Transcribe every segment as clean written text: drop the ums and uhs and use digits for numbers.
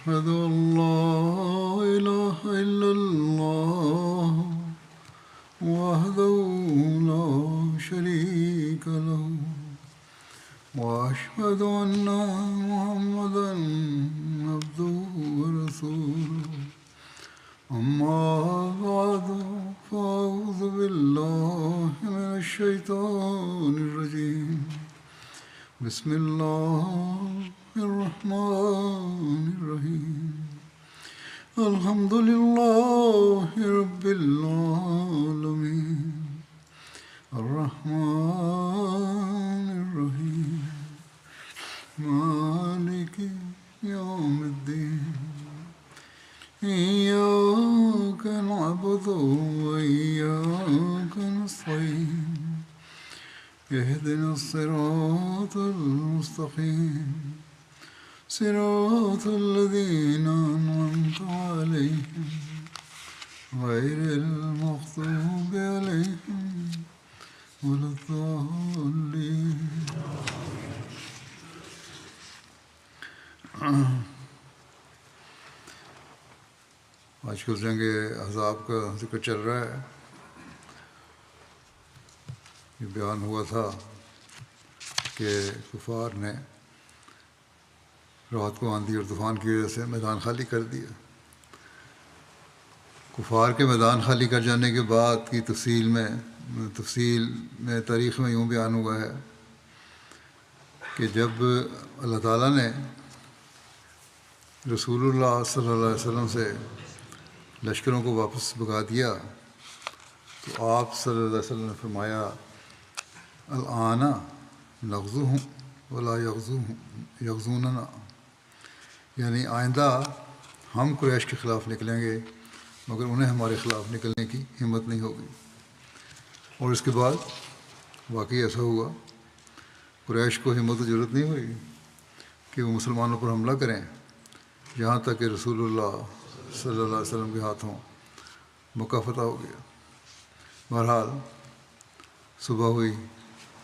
أشهد أن لا إله إلا الله وحده لا شريك له وأشهد أن محمدا عبده ورسوله أما بعد فأعوذ بالله من الشيطان الرجيم بسم الله الرحمن الرحيم الحمد لله رب العالمين الرحمن الرحيم مالك يوم الدين إياك نعبد وإياك نستعين اهدنا الصراط المستقيم صراط الذين أنعمت عليهم غير المغضوب عليهم ولا الضالين. آج کل جنگ احزاب کا ذکر چل رہا ہے. یہ بیان ہوا تھا کہ کفار نے رات کو آندھی اور طوفان کی وجہ سے میدان خالی کر دیا. کفار کے میدان خالی کر جانے کے بعد کی تفصیل میں تاریخ میں یوں بیان ہوا ہے کہ جب اللہ تعالیٰ نے رسول اللہ صلی اللہ علیہ وسلم سے لشکروں کو واپس بھگا دیا تو آپ صلی اللہ علیہ وسلم نے فرمایا الآن نغزوہم ولا یغزوننا، یعنی آئندہ ہم قریش کے خلاف نکلیں گے مگر انہیں ہمارے خلاف نکلنے کی ہمت نہیں ہوگی. اور اس کے بعد واقعی ایسا ہوا. قریش کو ہمت و جرأت نہیں ہوئی کہ وہ مسلمانوں پر حملہ کریں یہاں تک کہ رسول اللہ صلی اللہ علیہ وسلم کے ہاتھوں مکہ فتح ہو گیا. بہرحال صبح ہوئی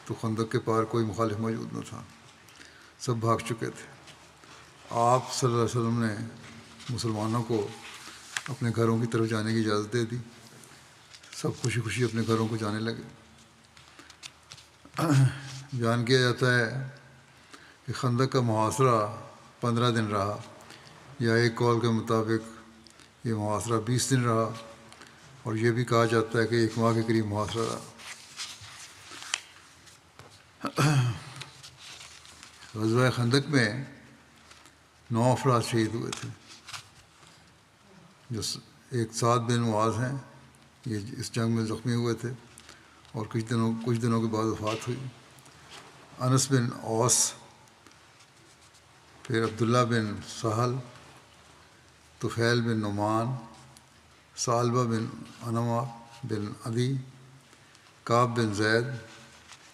تو خندق کے پار کوئی مخالف موجود نہ تھا، سب بھاگ چکے تھے. آپ صلی اللہ علیہ وسلم نے مسلمانوں کو اپنے گھروں کی طرف جانے کی اجازت دے دی. سب خوشی خوشی اپنے گھروں کو جانے لگے. بیان کیا جاتا ہے کہ خندق کا محاصرہ 15 دن رہا، یا ایک قول کے مطابق یہ محاصرہ 20 دن رہا، اور یہ بھی کہا جاتا ہے کہ 1 ماہ کے قریب محاصرہ رہا. غزوہ خندق میں 9 افراد شہید ہوئے تھے. جو ایک سعد بن معاذ ہیں، یہ اس جنگ میں زخمی ہوئے تھے اور کچھ دنوں کے بعد وفات ہوئی. انس بن اوس، پھر عبداللہ بن سہل، طفیل بن نعمان، ثعلبہ بن انما بن عدی، کعب بن زید،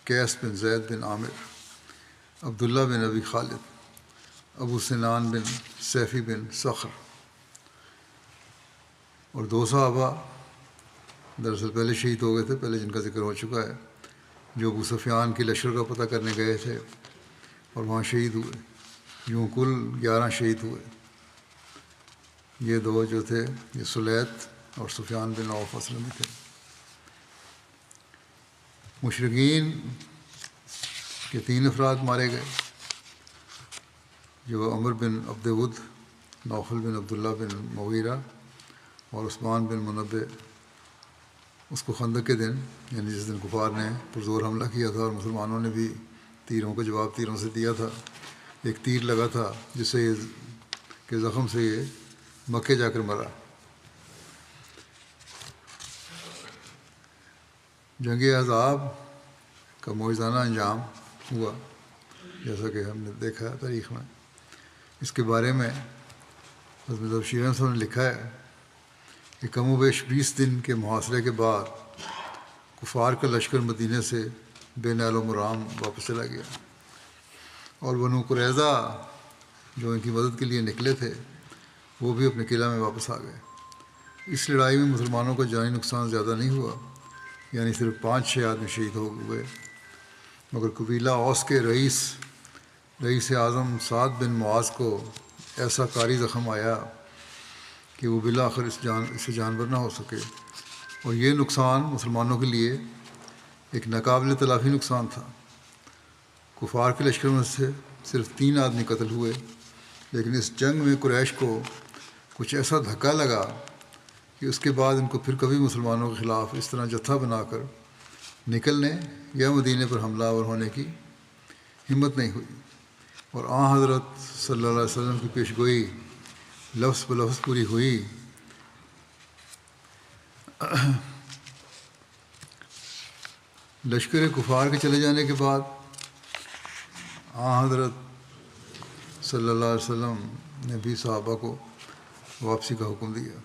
قیس بن زید بن عامر، عبداللہ بن ابی خالد، ابو سنان بن سیفی بن صخر. اور 2 صحابہ دراصل پہلے شہید ہو گئے تھے، پہلے جن کا ذکر ہو چکا ہے، جو ابو سفیان کی لشکر کا پتہ کرنے گئے تھے اور وہاں شہید ہوئے. یوں کل 11 شہید ہوئے. یہ 2 جو تھے یہ سلیت اور سفیان بن عوف اسلمی تھے. مشرکین کے 3 افراد مارے گئے، جو عمر بن عبد ود، نوفل بن عبداللہ بن مغیرہ اور عثمان بن منبع. اس کو خندق کے دن، یعنی جس دن کفار نے پرزور حملہ کیا تھا اور مسلمانوں نے بھی تیروں کا جواب تیروں سے دیا تھا، ایک تیر لگا تھا جس سے کہ زخم سے یہ مکے جا کر مرا. جنگ احزاب کا موجزانہ انجام ہوا جیسا کہ ہم نے دیکھا تاریخ میں. اس کے بارے میں حضرت شیرین صاحب نے لکھا ہے کہ کم و بیش 20 دن کے محاصرے کے بعد کفار کا لشکر مدینہ سے بے نال و مرام واپس چلا گیا، اور بنو قریظہ جو ان کی مدد کے لیے نکلے تھے وہ بھی اپنے قلعہ میں واپس آ گئے. اس لڑائی میں مسلمانوں کا جانی نقصان زیادہ نہیں ہوا، یعنی صرف 5-6 آدمی شہید ہو گئے، مگر قبیلہ اوس کے رئیس اعظم سعد بن معاذ کو ایسا کاری زخم آیا کہ وہ بالآخر اس سے جانور نہ ہو سکے، اور یہ نقصان مسلمانوں کے لیے ایک ناقابل تلافی نقصان تھا۔ کفار کے لشکر میں سے صرف 3 آدمی قتل ہوئے، لیکن اس جنگ میں قریش کو کچھ ایسا دھکا لگا کہ اس کے بعد ان کو پھر کبھی مسلمانوں کے خلاف اس طرح جتھا بنا کر نکلنے یا مدینے پر حملہ آور ہونے کی ہمت نہیں ہوئی، اور حضرت صلی اللہ علیہ وسلم کی پیش گوئی لفظ بلفظ پوری ہوئی۔ لشکر کفار کے چلے جانے کے بعد حضرت صلی اللہ علیہ وسلم نے بھی صحابہ کو واپسی کا حکم دیا،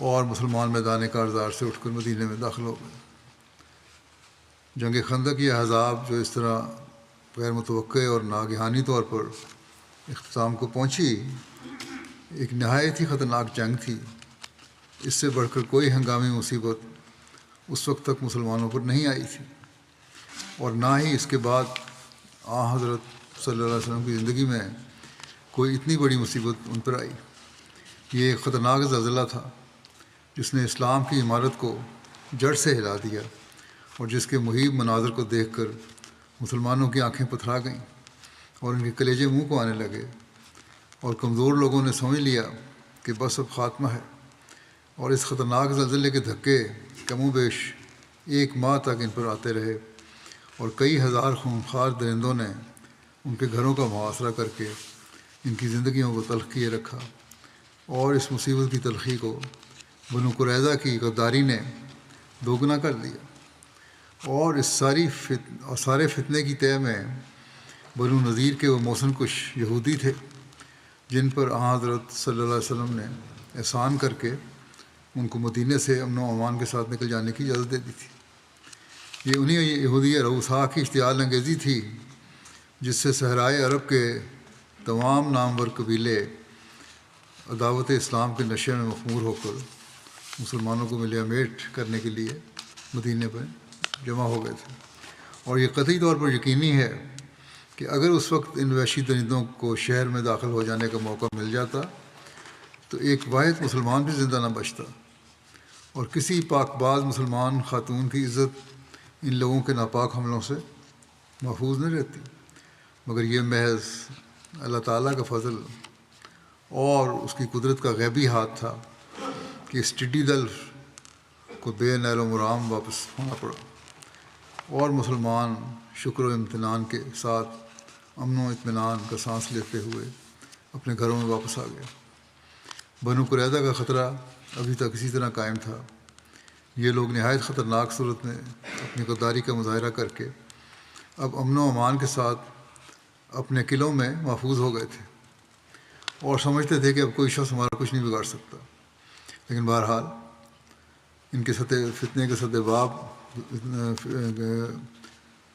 اور مسلمان میدان کارزار سے اٹھ کر مدینے میں داخل ہو گئے۔ جنگ خندق یا احزاب جو اس طرح غیر متوقع اور ناگہانی طور پر اختتام کو پہنچی، ایک نہایت ہی خطرناک جنگ تھی۔ اس سے بڑھ کر کوئی ہنگامی مصیبت اس وقت تک مسلمانوں پر نہیں آئی تھی، اور نہ ہی اس کے بعد حضرت صلی اللہ علیہ وسلم کی زندگی میں کوئی اتنی بڑی مصیبت ان پر آئی۔ یہ ایک خطرناک زلزلہ تھا جس نے اسلام کی عمارت کو جڑ سے ہلا دیا، اور جس کے مہیب مناظر کو دیکھ کر مسلمانوں کی آنکھیں پتھرا گئیں اور ان کے کلیجے منہ کو آنے لگے، اور کمزور لوگوں نے سمجھ لیا کہ بس اب خاتمہ ہے۔ اور اس خطرناک زلزلے کے دھکے کم و بیش 1 ماہ تک ان پر آتے رہے، اور کئی ہزار خونخوار درندوں نے ان کے گھروں کا محاصرہ کر کے ان کی زندگیوں کو تلخ کیے رکھا، اور اس مصیبت کی تلخی کو بنو قریظہ کی غداری نے دوگنا کر دیا۔ اور اس سارے فتنے کی طے میں بنو نذیر کے وہ موسن کش یہودی تھے جن پر حضرت صلی اللہ علیہ وسلم نے احسان کر کے ان کو مدینے سے امن و امان کے ساتھ نکل جانے کی اجازت دے دی تھی۔ یہ انہی یہودی رؤسا کی اشتعال انگیزی تھی جس سے صحرائے عرب کے تمام نامور قبیلے عداوت اسلام کے نشے میں مخمور ہو کر مسلمانوں کو ملیا میٹ کرنے کے لیے مدینے پر جمع ہو گئے تھے، اور یہ قطعی طور پر یقینی ہے کہ اگر اس وقت ان وحشی درندوں کو شہر میں داخل ہو جانے کا موقع مل جاتا تو ایک واحد مسلمان بھی زندہ نہ بچتا، اور کسی پاک باز مسلمان خاتون کی عزت ان لوگوں کے ناپاک حملوں سے محفوظ نہیں رہتی۔ مگر یہ محض اللہ تعالیٰ کا فضل اور اس کی قدرت کا غیبی ہاتھ تھا کہ اس ٹڈی دل کو بے نیل و مرام واپس ہونا پڑا، اور مسلمان شکر و امتنان کے ساتھ امن و اطمینان کا سانس لیتے ہوئے اپنے گھروں میں واپس آ گئے۔ بنو قریظہ کا خطرہ ابھی تک اسی طرح قائم تھا۔ یہ لوگ نہایت خطرناک صورت میں اپنی غداری کا مظاہرہ کر کے اب امن و امان کے ساتھ اپنے قلعوں میں محفوظ ہو گئے تھے، اور سمجھتے تھے کہ اب کوئی شخص ہمارا کچھ نہیں بگاڑ سکتا۔ لیکن بہرحال ان کے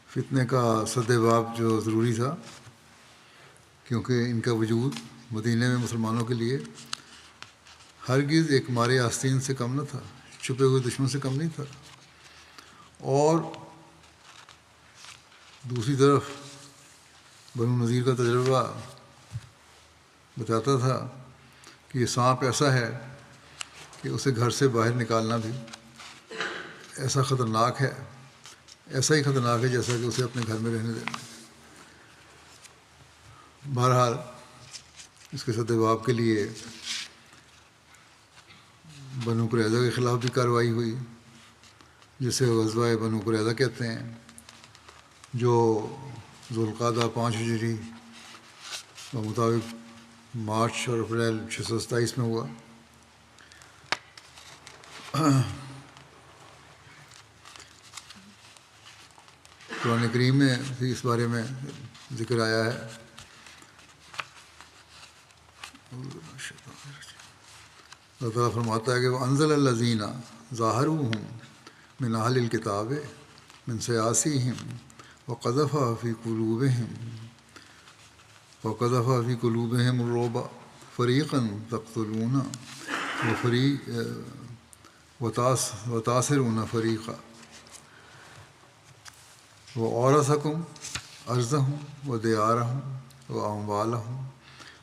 فتنے کا سد باب جو ضروری تھا، کیونکہ ان کا وجود مدینے میں مسلمانوں کے لیے ہرگز ایک مارے آستین سے کم نہ تھا، چھپے ہوئے دشمن سے کم نہیں تھا۔ اور دوسری طرف بنو نذیر کا تجربہ بتاتا تھا کہ یہ سانپ ایسا ہے کہ اسے گھر سے باہر نکالنا بھی ایسا ہی خطرناک ہے جیسا کہ اسے اپنے گھر میں رہنے دینا۔ بہرحال اس کے سد باب کے لیے بنو قریظہ کے خلاف بھی کارروائی ہوئی، جسے غزوہ بنو قریظہ کہتے ہیں، جو ذوالقعدہ 5 ہجری مطابق مارچ اور اپریل 627 میں ہوا۔ قرآن کریم میں بھی اس بارے میں ذکر آیا ہے۔ اللہ تعالیٰ فرماتا ہے کہ وَأَنزَلَ الَّذِينَ ظَاهَرُوهُم مِّنْ أَهْلِ الْكِتَابِ مِنْ صَيَاصِيهِمْ وَقَذَفَ فِي قُلُوبِهِمُ الرُّعْبَ فَرِيقًا تَقْتُلُونَ وَتَأْسِرُونَ فَرِيقًا وَأَوْرَثَكُمْ أَرْضَهُمْ وَدِيَارَهُمْ وَأَمْوَالَهُمْ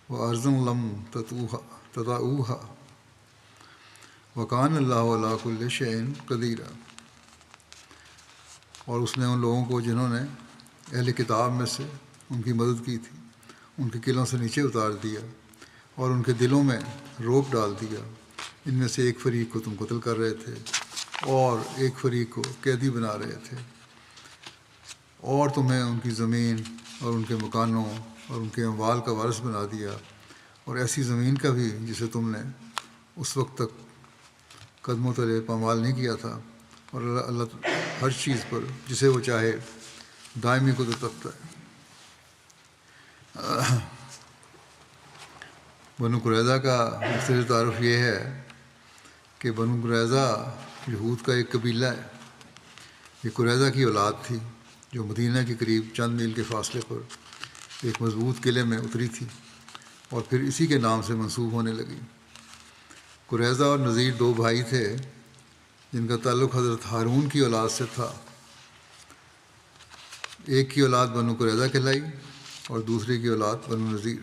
وَأَرْضًا لَّمْ تَطَئُوهَا وَكَانَ اللَّهُ عَلَىٰ كُلِّ شَيْءٍ قَدِيرٌ۔ اور اس نے ان لوگوں کو جنہوں نے اہل کتاب میں سے ان کی مدد کی تھی ان کے قلعوں سے نیچے اتار دیا اور ان کے دلوں میں روب ڈال دیا۔ ان میں سے ایک فریق کو تم قتل کر رہے تھے اور ایک فریق کو قیدی بنا رہے تھے، اور تمہیں ان کی زمین اور ان کے مکانوں اور ان کے اموال کا وارث بنا دیا، اور ایسی زمین کا بھی جسے تم نے اس وقت تک قدموں تلے پامال نہیں کیا تھا، اور اللہ ہر چیز پر جسے وہ چاہے دائمی قدرت رکھتا ہے۔ بنو قریظہ کا مختصر تعارف یہ ہے کہ بنو قریظہ یہود کا ایک قبیلہ ہے۔ یہ قریظہ کی اولاد تھی جو مدینہ کے قریب چند میل کے فاصلے پر ایک مضبوط قلعے میں اتری تھی اور پھر اسی کے نام سے منسوب ہونے لگی۔ قریظہ اور نذیر دو بھائی تھے جن کا تعلق حضرت ہارون کی اولاد سے تھا۔ ایک کی اولاد بنو قریظہ کہلائی اور دوسرے کی اولاد بنو نذیر۔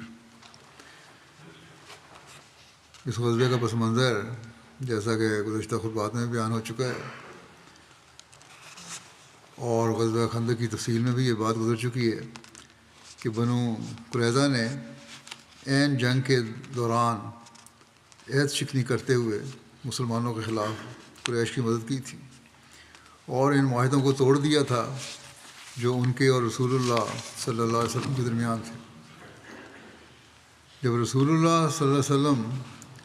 اس غزوے کا پس منظر جیسا کہ گزشتہ خطبات میں بیان ہو چکا ہے، اور غزوہ خندق کی تفصیل میں بھی یہ بات گزر چکی ہے کہ بنو قریظہ نے عین جنگ کے دوران عہد شکنی کرتے ہوئے مسلمانوں کے خلاف قریش کی مدد کی تھی اور ان معاہدوں کو توڑ دیا تھا جو ان کے اور رسول اللہ صلی اللہ علیہ وسلم کے درمیان تھے۔ جب رسول اللہ صلی اللہ علیہ وسلم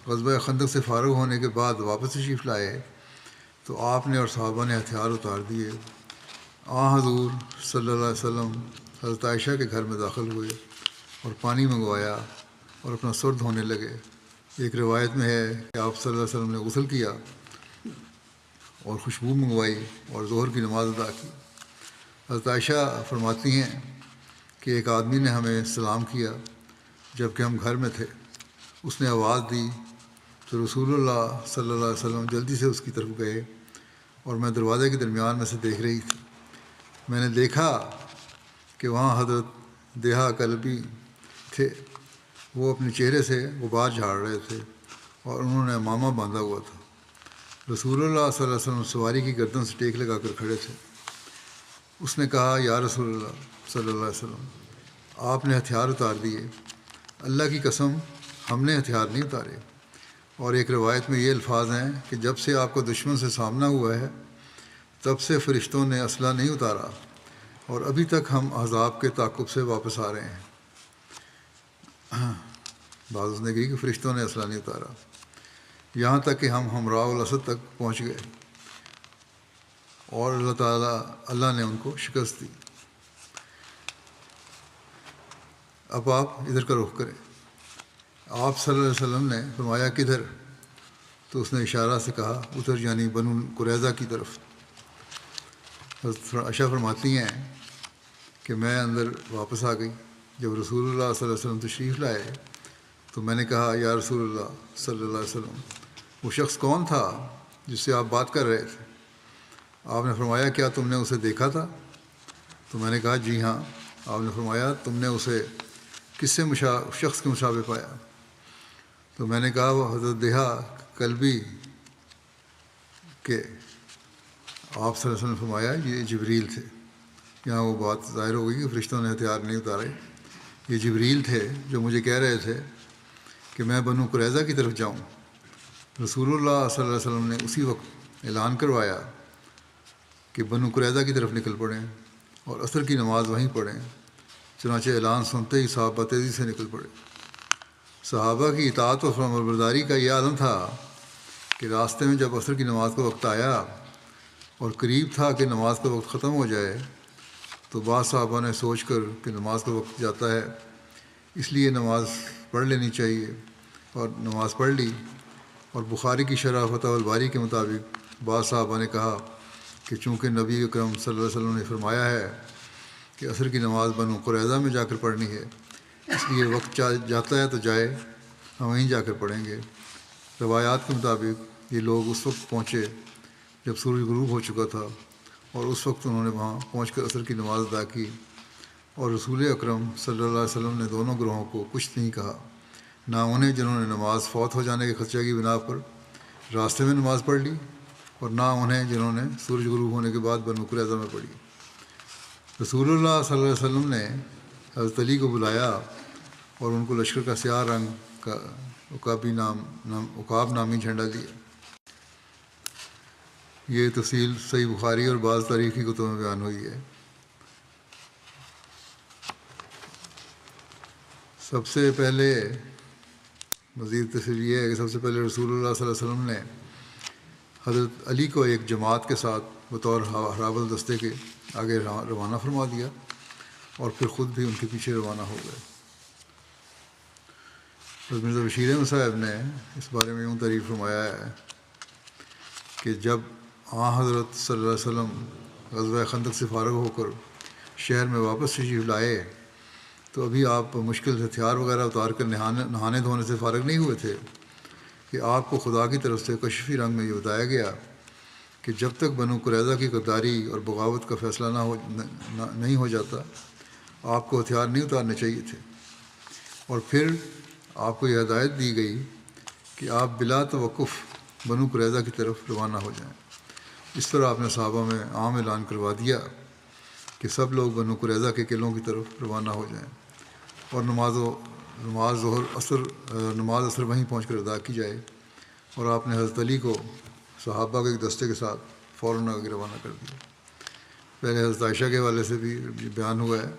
غزوہ خندق سے فارغ ہونے کے بعد واپس تشریف لائے تو آپ نے اور صحابہ نے ہتھیار اتار دیے۔ حضور صلی اللہ علیہ وسلم حضرت عائشہ کے گھر میں داخل ہوئے اور پانی منگوایا اور اپنا سر دھونے لگے۔ ایک روایت میں ہے کہ آپ صلی اللہ علیہ وسلم نے غسل کیا اور خوشبو منگوائی اور ظہر کی نماز ادا کی۔ حضرت عائشہ فرماتی ہیں کہ ایک آدمی نے ہمیں سلام کیا جب کہ ہم گھر میں تھے۔ اس نے آواز دی تو رسول اللہ صلی اللہ علیہ وسلم جلدی سے اس کی طرف گئے اور میں دروازے کے درمیان میں سے دیکھ رہی تھی۔ میں نے دیکھا کہ وہاں حضرت دیہا کلبی تھے، وہ اپنے چہرے سے غبار جھاڑ رہے تھے اور انہوں نے امامہ باندھا ہوا تھا۔ رسول اللہ صلی اللہ علیہ وسلم سواری کی گردن سے ٹیک لگا کر کھڑے تھے۔ اس نے کہا یا رسول اللہ صلی اللہ علیہ وسلم، آپ نے ہتھیار اتار دیے۔ اللہ کی قسم ہم نے ہتھیار نہیں اتارے۔ اور ایک روایت میں یہ الفاظ ہیں کہ جب سے آپ کو دشمن سے سامنا ہوا ہے تب سے فرشتوں نے اسلحہ نہیں اتارا اور ابھی تک ہم احزاب کے تعاقب سے واپس آ رہے ہیں۔ بعض اس نے کہی کہ فرشتوں نے اسلحہ نہیں اتارا، یہاں تک کہ ہم ہمراہ الاسد تک پہنچ گئے اور اللہ نے ان کو شکست دی۔ اب آپ ادھر کا رخ کریں۔ آپ صلی اللہ علیہ وسلم نے فرمایا کدھر؟ تو اس نے اشارہ سے کہا ادھر، یعنی بنو قریظہ کی طرف۔ حضرت عائشہ فرماتی ہیں کہ میں اندر واپس آ گئی۔ جب رسول اللہ صلی اللہ علیہ وسلم تشریف لائے تو میں نے کہا یا رسول اللہ صلی اللہ علیہ وسلم، وہ شخص کون تھا جس سے آپ بات کر رہے تھے؟ آپ نے فرمایا کیا تم نے اسے دیکھا تھا؟ تو میں نے کہا جی ہاں۔ آپ نے فرمایا تم نے اسے کس سے شخص کے مشابہ پایا؟ تو میں نے کہا وہ حضرت دیہا کلبی کے۔ آپ صلی اللہ علیہ وسلم نے فرمایا یہ جبریل تھے۔ یہاں وہ بات ظاہر ہو گئی کہ فرشتوں نے ہتھیار نہیں اتارے، یہ جبریل تھے جو مجھے کہہ رہے تھے کہ میں بنو قریظہ کی طرف جاؤں۔ رسول اللہ صلی اللہ علیہ وسلم نے اسی وقت اعلان کروایا کہ بنو قریظہ کی طرف نکل پڑیں اور عصر کی نماز وہیں پڑھیں۔ چنانچہ اعلان سنتے ہی صحابہ تیزی سے نکل پڑے۔ صحابہ کی اطاعت و فرمانبرداری کا یہ عالم تھا کہ راستے میں جب عصر کی نماز کا وقت آیا اور قریب تھا کہ نماز کا وقت ختم ہو جائے تو بعض صحابہ نے سوچ کر کہ نماز کا وقت جاتا ہے اس لیے نماز پڑھ لینی چاہیے، اور نماز پڑھ لی۔ اور بخاری کی شرح فتح الباری کے مطابق بعض صحابہ نے کہا کہ چونکہ نبی اکرم صلی اللہ علیہ وسلم نے فرمایا ہے کہ عصر کی نماز بنو قریظہ میں جا کر پڑھنی ہے، اس لیے وقت جاتا ہے تو جائے، ہم وہیں جا کر پڑھیں گے۔ روایات کے مطابق یہ لوگ اس وقت پہنچے جب سورج غروب ہو چکا تھا، اور اس وقت انہوں نے وہاں پہنچ کر عصر کی نماز ادا کی، اور رسول اکرم صلی اللہ علیہ وسلم نے دونوں گروہوں کو کچھ نہیں کہا نہ انہیں جنہوں نے نماز فوت ہو جانے کے خدشے کی بنا پر راستے میں نماز پڑھ لی، اور نہ انہیں جنہوں نے سورج غروب ہونے کے بعد بنو قریظہ میں پڑھی۔ رسول اللہ صلی اللہ علیہ وسلم نے حضرت علی کو بلایا اور ان کو لشکر کا سیاہ رنگ کا عقاب نامی جھنڈا دیا۔ یہ تفصیل صحیح بخاری اور بعض تاریخی کتب میں بیان ہوئی ہے۔ سب سے پہلے مزید تفصیل یہ ہے کہ سب سے پہلے رسول اللہ صلی اللہ علیہ وسلم نے حضرت علی کو ایک جماعت کے ساتھ بطور حرابل دستے کے آگے روانہ فرما دیا، اور پھر خود بھی ان کے پیچھے روانہ ہو گئے۔ حضرت مرزا بشیر احمد صاحب نے اس بارے میں یوں تعریف فرمایا ہے کہ جب حضرت صلی اللہ علیہ وسلم غزوہ خندق سے فارغ ہو کر شہر میں واپس تشریف لائے تو ابھی آپ مشکل سے ہتھیار وغیرہ اتار کر نہانے دھونے سے فارغ نہیں ہوئے تھے کہ آپ کو خدا کی طرف سے کشفی رنگ میں یہ بتایا گیا کہ جب تک بنو قریظہ کی غداری اور بغاوت کا فیصلہ نہیں ہو جاتا آپ کو ہتھیار نہیں اتارنے چاہیے تھے، اور پھر آپ کو یہ ہدایت دی گئی کہ آپ بلا توقف بنو قریظہ کی طرف روانہ ہو جائیں۔ اس طرح آپ نے صحابہ میں عام اعلان کروا دیا کہ سب لوگ بنو قریظہ کے قلعوں کی طرف روانہ ہو جائیں، اور نماز عصر وہیں پہنچ کر ادا کی جائے۔ اور آپ نے حضرت علی کو صحابہ کے ایک دستے کے ساتھ فوراً آگے روانہ کر دیا۔ پہلے حضرت عائشہ کے حوالے سے بھی بیان ہوا ہے۔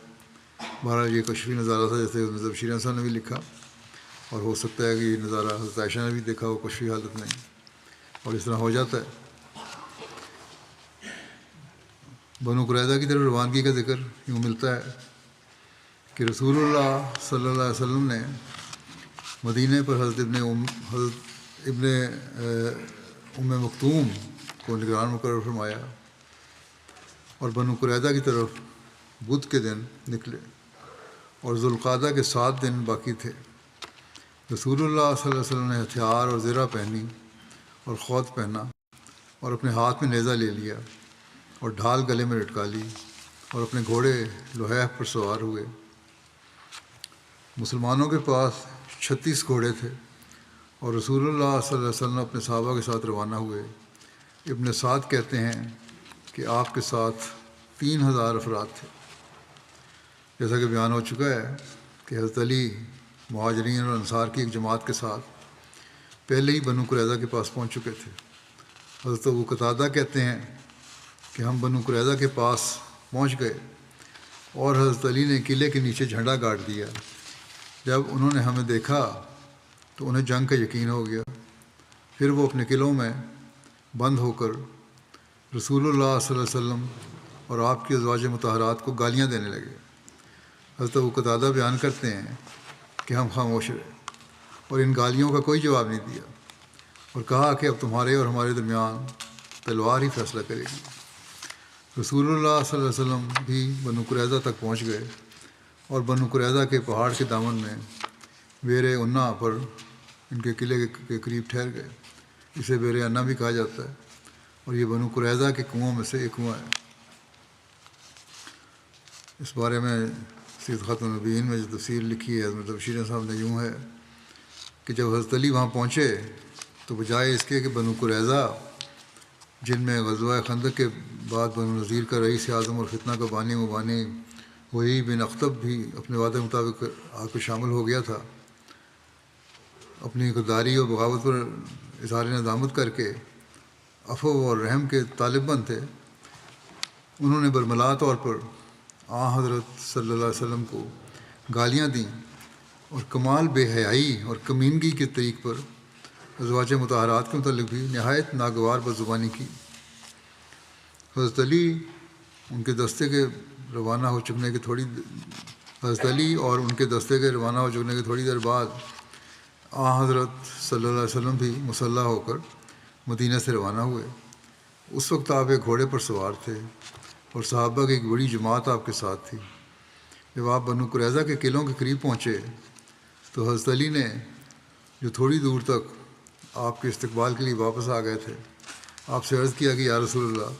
بہرحال یہ کشفی نظارہ تھا، جیسے حضرت بشیر احمد صاحب نے بھی لکھا، اور ہو سکتا ہے کہ یہ نظارہ حضرت عائشہ نے بھی دیکھا ہو کشفی حالت میں، اور اس طرح ہو جاتا ہے۔ بنو قریظہ کی طرف روانگی کا ذکر یوں ملتا ہے کہ رسول اللہ صلی اللہ علیہ وسلم نے مدینہ پر حضرت ابن ام مکتوم کو نگران مقرر فرمایا، اور بنو قریظہ کی طرف بدھ کے دن نکلے، اور ذوالقعدہ کے 7 دن باقی تھے۔ رسول اللہ صلی اللہ علیہ وسلم نے ہتھیار اور زرہ پہنی اور خوات پہنا، اور اپنے ہاتھ میں نیزہ لے لیا اور ڈھال گلے میں لٹکا لی، اور اپنے گھوڑے لحیف پر سوار ہوئے۔ مسلمانوں کے پاس 36 گھوڑے تھے، اور رسول اللہ صلی اللہ علیہ وسلم اپنے صحابہ کے ساتھ روانہ ہوئے۔ ابن سعد کہتے ہیں کہ آپ کے ساتھ 3000 افراد تھے۔ جیسا کہ بیان ہو چکا ہے کہ حضرت علی مہاجرین اور انصار کی ایک جماعت کے ساتھ پہلے ہی بنو قریظہ کے پاس پہنچ چکے تھے۔ حضرت ابو قتادہ کہتے ہیں کہ ہم بنو قریظہ کے پاس پہنچ گئے، اور حضرت علی نے قلعے کے نیچے جھنڈا گاڑ دیا۔ جب انہوں نے ہمیں دیکھا تو انہیں جنگ کا یقین ہو گیا۔ پھر وہ اپنے قلعوں میں بند ہو کر رسول اللہ صلی اللہ علیہ وسلم اور آپ کی ازواج مطہرات کو گالیاں دینے لگے۔ حضرت ابو قتادہ بیان کرتے ہیں کہ ہم خاموش رہے اور ان گالیوں کا کوئی جواب نہیں دیا، اور کہا کہ اب تمہارے اور ہمارے درمیان تلوار ہی فیصلہ کرے گی۔ رسول اللہ صلی اللہ علیہ وسلم بھی بنو قریظہ تک پہنچ گئے، اور بنو قریظہ کے پہاڑ کے دامن میں بیر انا پر ان کے قلعے کے قریب ٹھہر گئے۔ اسے بیر انا بھی کہا جاتا ہے، اور یہ بنو قریظہ کے کنوؤں میں سے ایک کنواں ہے۔ اس بارے میں سیرت خاتم النبیین میں جو تفسیر لکھی ہے حضرت بشیر صاحب نے یوں ہے کہ جب حضرت علی وہاں پہنچے تو بجائے اس کے کہ بنو قریظہ جن میں غزوہ خندق کے بعد بنو نذیر کا رئیس اعظم اور فتنہ کا بانی مبانی وہی بن اخطب بھی اپنے وعدے مطابق آ کر شامل ہو گیا تھا، اپنی غداری اور بغاوت پر اظہار ندامت کر کے عفو اور رحم کے طالب بند تھے، انہوں نے برملا طور پر حضرت صلی اللہ علیہ وسلم کو گالیاں دیں، اور کمال بے حیائی اور کمینگی کے طریق پر ازواج مطہرات کے متعلق بھی نہایت ناگوار بدزبانی کی۔ حضرت علی اور ان کے دستے کے روانہ ہو چکنے کے تھوڑی دیر بعد حضرت صلی اللہ علیہ وسلم بھی مسلح ہو کر مدینہ سے روانہ ہوئے۔ اس وقت آپ ایک گھوڑے پر سوار تھے، اور صحابہ کی ایک بڑی جماعت آپ کے ساتھ تھی۔ جب آپ بنو قریظہ کے قلعوں کے قریب پہنچے تو حضرت علی نے، جو تھوڑی دور تک آپ کے استقبال کے لیے واپس آ گئے تھے، آپ سے عرض کیا کہ یا رسول اللہ،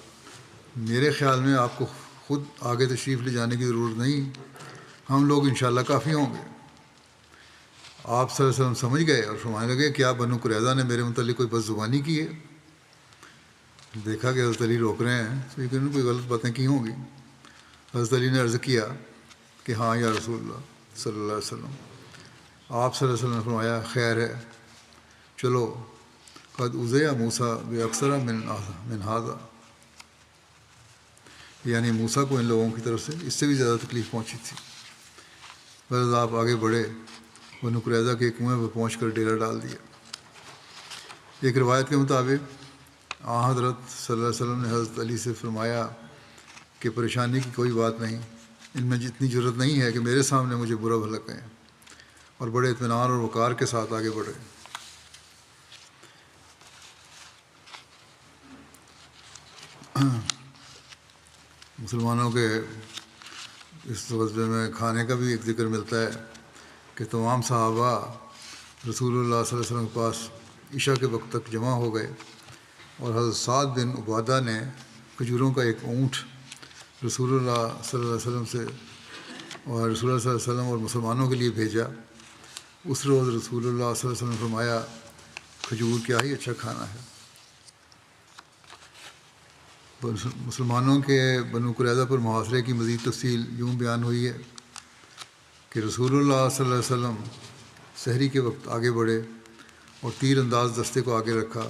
میرے خیال میں آپ کو خود آگے تشریف لے جانے کی ضرورت نہیں، ہم لوگ انشاءاللہ کافی ہوں گے۔ آپ صلی اللہ علیہ وسلم سمجھ گئے اور فرمانے لگے کیا بنو قریظہ نے میرے متعلق کوئی بد زبانی کی ہے؟ دیکھا کہ حضرت علی روک رہے ہیں تو انہوں نے کوئی غلط باتیں کی ہوں گی۔ حضرت علی نے عرض کیا کہ ہاں یا رسول اللہ صلی اللہ علیہ وسلم۔ آپ صلی اللہ علیہ وسلم نے فرمایا خیر ہے، چلو قد اوذی موسیٰ باکثر من ھذا، یعنی موسیٰ کو ان لوگوں کی طرف سے اس سے بھی زیادہ تکلیف پہنچی تھی۔ بس آپ آگے بڑھے، بنو قریظہ کے کنویں پہ پہنچ کر ڈیرا ڈال دیا۔ ایک روایت کے مطابق حضرت صلی اللہ علیہ وسلم نے حضرت علی سے فرمایا کہ پریشانی کی کوئی بات نہیں، ان میں جتنی جرت نہیں ہے کہ میرے سامنے مجھے برا بھلا کہیں، اور بڑے اطمینان اور وقار کے ساتھ آگے بڑھے۔ مسلمانوں کے اس غزوے میں کھانے کا بھی ایک ذکر ملتا ہے کہ تمام صحابہ رسول اللہ صلی اللہ علیہ وسلم کے پاس عشاء کے وقت تک جمع ہو گئے، اور حضرت سعد بن عبادہ نے کھجوروں کا ایک اونٹ رسول اللہ صلی اللہ علیہ وسلم سے اور رسول اللہ صلی اللہ علیہ وسلم اور مسلمانوں کے لیے بھیجا۔ اس روز رسول اللہ صلی اللہ علیہ وسلم نے فرمایا کھجور کیا ہی اچھا کھانا ہے۔ مسلمانوں کے بنو قریظہ پر محاصرے کی مزید تفصیل یوں بیان ہوئی ہے کہ رسول اللہ صلی اللہ علیہ وسلم سحری کے وقت آگے بڑھے اور تیر انداز دستے کو آگے رکھا۔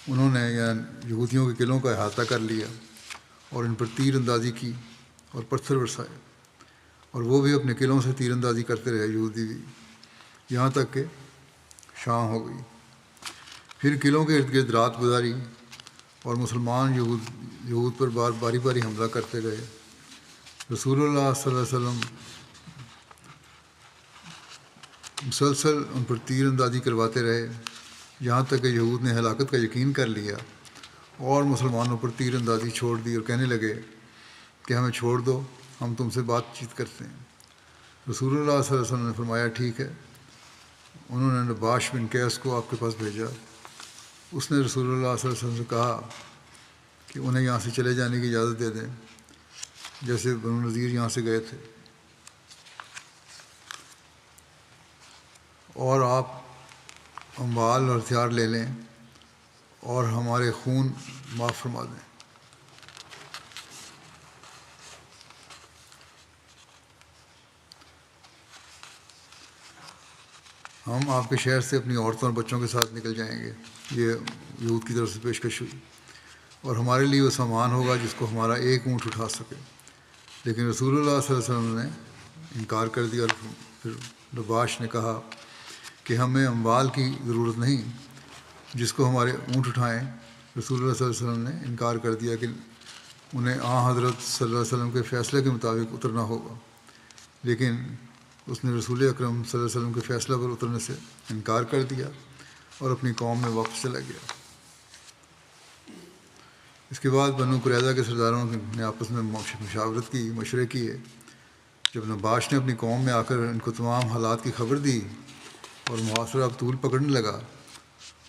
انہوں نے یعنی یہودیوں کے قلعوں کا احاطہ کر لیا اور ان پر تیر اندازی کی اور پتھر برسائے، اور وہ بھی اپنے قلعوں سے تیر اندازی کرتے رہے، یہودی بھی، یہاں تک کہ شام ہو گئی۔ پھر قلعوں کے ارد گرد رات گزاری اور مسلمان یہود پر باری باری حملہ کرتے گئے۔ رسول اللہ صلی اللہ علیہ وسلم مسلسل ان پر تیر اندازی کرواتے رہے، یہاں تک کہ یہود نے ہلاکت کا یقین کر لیا اور مسلمانوں پر تیر اندازی چھوڑ دی اور کہنے لگے کہ ہمیں چھوڑ دو، ہم تم سے بات چیت کرتے ہیں۔ رسول اللہ صلی اللہ علیہ وسلم نے فرمایا ٹھیک ہے۔ انہوں نے نباش بن قیس کو آپ کے پاس بھیجا۔ اس نے رسول اللہ صلی اللہ علیہ وسلم سے کہا کہ انہیں یہاں سے چلے جانے کی اجازت دے دیں، جیسے بنو نذیر یہاں سے گئے تھے، اور آپ اموال اور ہتھیار لے لیں اور ہمارے خون معاف فرما دیں۔ ہم آپ کے شہر سے اپنی عورتوں اور بچوں کے ساتھ نکل جائیں گے، یہ یہود کی طرف سے پیشکش ہوئی، اور ہمارے لیے وہ سامان ہوگا جس کو ہمارا ایک اونٹ اٹھا سکے۔ لیکن رسول اللہ صلی اللہ علیہ وسلم نے انکار کر دیا، اور پھر نباش نے کہا کہ ہمیں اموال کی ضرورت نہیں جس کو ہمارے اونٹ اٹھائیں۔ رسول اللہ صلی اللہ علیہ وسلم نے انکار کر دیا کہ انہیں حضرت صلی اللہ علیہ وسلم کے فیصلے کے مطابق اترنا ہوگا، لیکن اس نے رسول اکرم صلی اللہ علیہ وسلم کے فیصلہ پر اترنے سے انکار کر دیا اور اپنی قوم میں واپس چلا گیا۔ اس کے بعد بنو قریظہ کے سرداروں نے آپس میں مشاورت کی، مشورے کیے۔ جب نباش نے اپنی قوم میں آ کر ان کو تمام حالات کی خبر دی اور محاصرہ اب طول پکڑنے لگا،